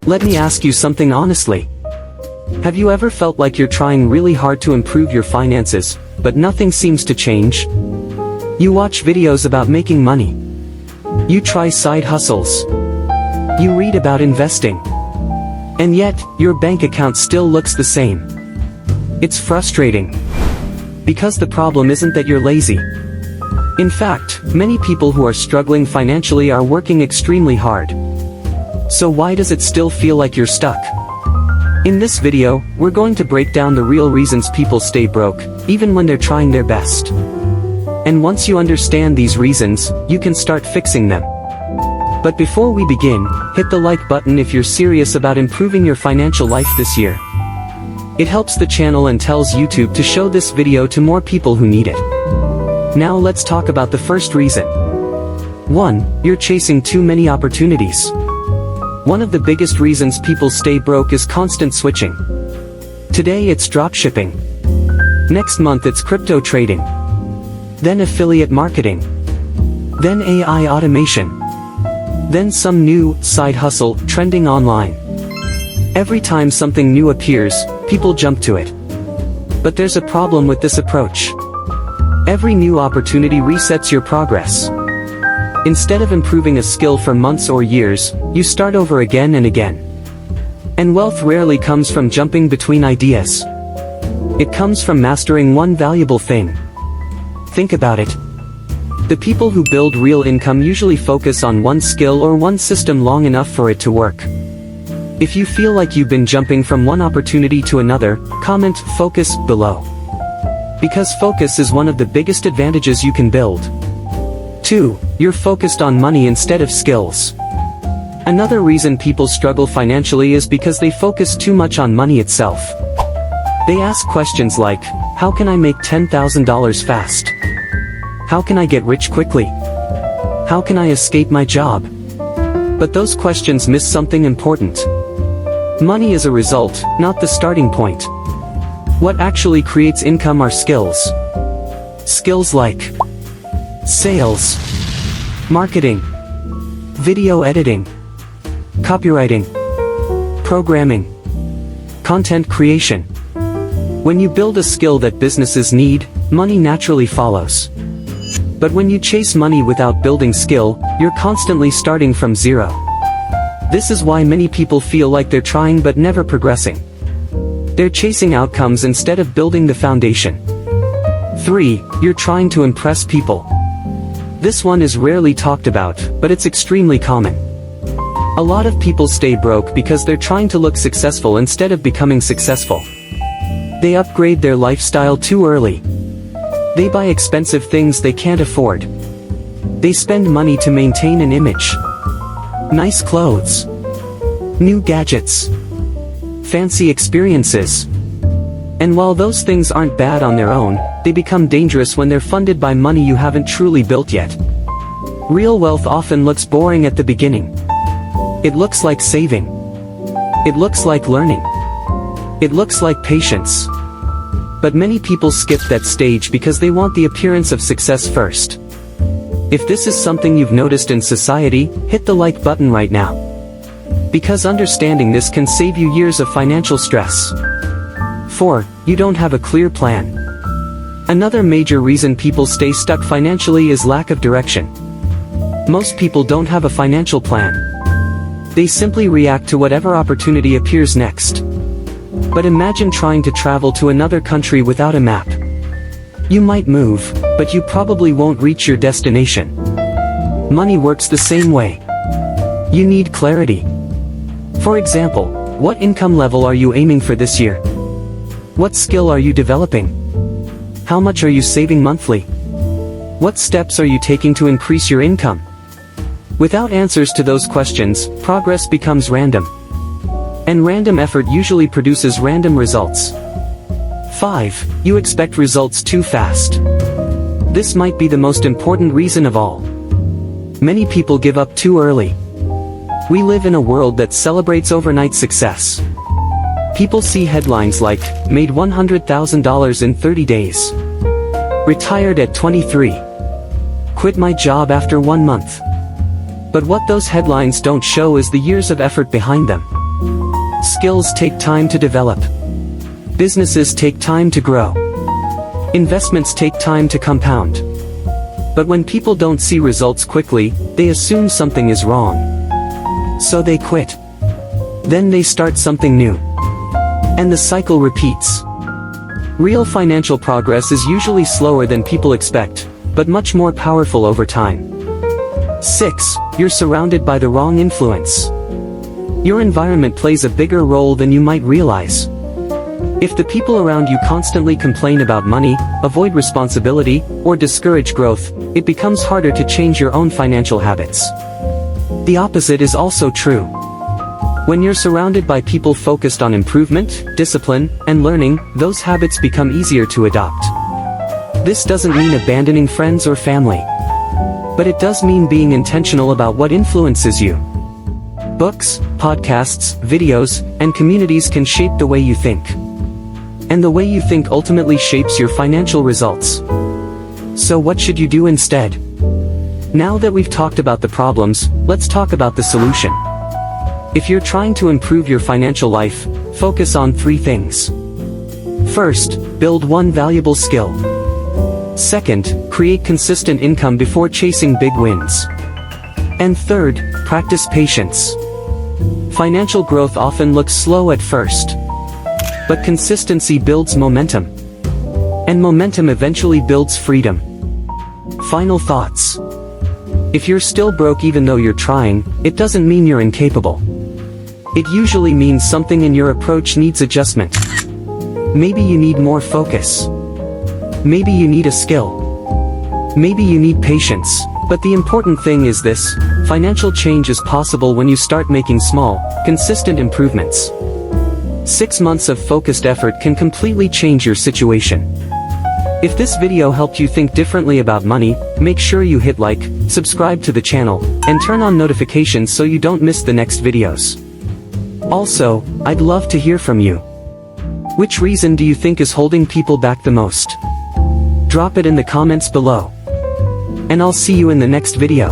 Let me ask you something honestly. Have you ever felt like you're trying really hard to improve your finances, but nothing seems to change? You watch videos about making money. You try side hustles. You read about investing. And yet, your bank account still looks the same. It's frustrating. Because the problem isn't that you're lazy. In fact, many people who are struggling financially are working extremely hard. So why does it still feel like you're stuck? In this video, we're going to break down the real reasons people stay broke, even when they're trying their best. And once you understand these reasons, you can start fixing them. But before we begin, hit the like button if you're serious about improving your financial life this year. It helps the channel and tells YouTube to show this video to more people who need it. Now let's talk about the first reason. 1. You're chasing too many opportunities. One of the biggest reasons people stay broke is constant switching. Today it's dropshipping. Next month it's crypto trading. Then affiliate marketing. Then AI automation. Then some new side hustle trending online. Every time something new appears, people jump to it. But there's a problem with this approach. Every new opportunity resets your progress. Instead of improving a skill for months or years, you start over again and again. And wealth rarely comes from jumping between ideas. It comes from mastering one valuable thing. Think about it. The people who build real income usually focus on one skill or one system long enough for it to work. If you feel like you've been jumping from one opportunity to another, comment "focus" below. Because focus is one of the biggest advantages you can build. 2. You're focused on money instead of skills. Another reason people struggle financially is because they focus too much on money itself. They ask questions like, how can I make $10,000 fast? How can I get rich quickly? How can I escape my job? But those questions miss something important. Money is a result, not the starting point. What actually creates income are skills. Skills like sales, marketing, video editing, copywriting, programming, content creation. When you build a skill that businesses need, money naturally follows. But when you chase money without building skill, you're constantly starting from zero. This is why many people feel like they're trying but never progressing. They're chasing outcomes instead of building the foundation. 3. You're trying to impress people. This one is rarely talked about, but it's extremely common. A lot of people stay broke because they're trying to look successful instead of becoming successful. They upgrade their lifestyle too early. They buy expensive things they can't afford. They spend money to maintain an image. Nice clothes. New gadgets. Fancy experiences. And while those things aren't bad on their own, they become dangerous when they're funded by money you haven't truly built yet. Real wealth often looks boring at the beginning. It looks like saving. It looks like learning. It looks like patience. But many people skip that stage because they want the appearance of success first. If this is something you've noticed in society, hit the like button right now. Because understanding this can save you years of financial stress. 4. You don't have a clear plan. Another major reason people stay stuck financially is lack of direction. Most people don't have a financial plan. They simply react to whatever opportunity appears next. But imagine trying to travel to another country without a map. You might move, but you probably won't reach your destination. Money works the same way. You need clarity. For example, what income level are you aiming for this year? What skill are you developing? How much are you saving monthly? What steps are you taking to increase your income? Without answers to those questions, progress becomes random. And random effort usually produces random results. 5. You expect results too fast. This might be the most important reason of all. Many people give up too early. We live in a world that celebrates overnight success. People see headlines like, made $100,000 in 30 days. Retired at 23. Quit my job after 1 month. But what those headlines don't show is the years of effort behind them. Skills take time to develop. Businesses take time to grow. Investments take time to compound. But when people don't see results quickly, they assume something is wrong. So they quit. Then they start something new. And the cycle repeats. Real financial progress is usually slower than people expect, but much more powerful over time. 6. You're surrounded by the wrong influence. Your environment plays a bigger role than you might realize. If the people around you constantly complain about money, avoid responsibility, or discourage growth, it becomes harder to change your own financial habits. The opposite is also true. When you're surrounded by people focused on improvement, discipline, and learning, those habits become easier to adopt. This doesn't mean abandoning friends or family. But it does mean being intentional about what influences you. Books, podcasts, videos, and communities can shape the way you think. And the way you think ultimately shapes your financial results. So what should you do instead? Now that we've talked about the problems, let's talk about the solution. If you're trying to improve your financial life, focus on 3 things. First, build one valuable skill. Second, create consistent income before chasing big wins. And third, practice patience. Financial growth often looks slow at first. But consistency builds momentum. And momentum eventually builds freedom. Final thoughts. If you're still broke even though you're trying, it doesn't mean you're incapable. It usually means something in your approach needs adjustment. Maybe you need more focus. Maybe you need a skill. Maybe you need patience. But the important thing is this: financial change is possible when you start making small, consistent improvements. 6 months of focused effort can completely change your situation. If this video helped you think differently about money, make sure you hit like, subscribe to the channel, and turn on notifications so you don't miss the next videos. Also, I'd love to hear from you. Which reason do you think is holding people back the most? Drop it in the comments below. And I'll see you in the next video.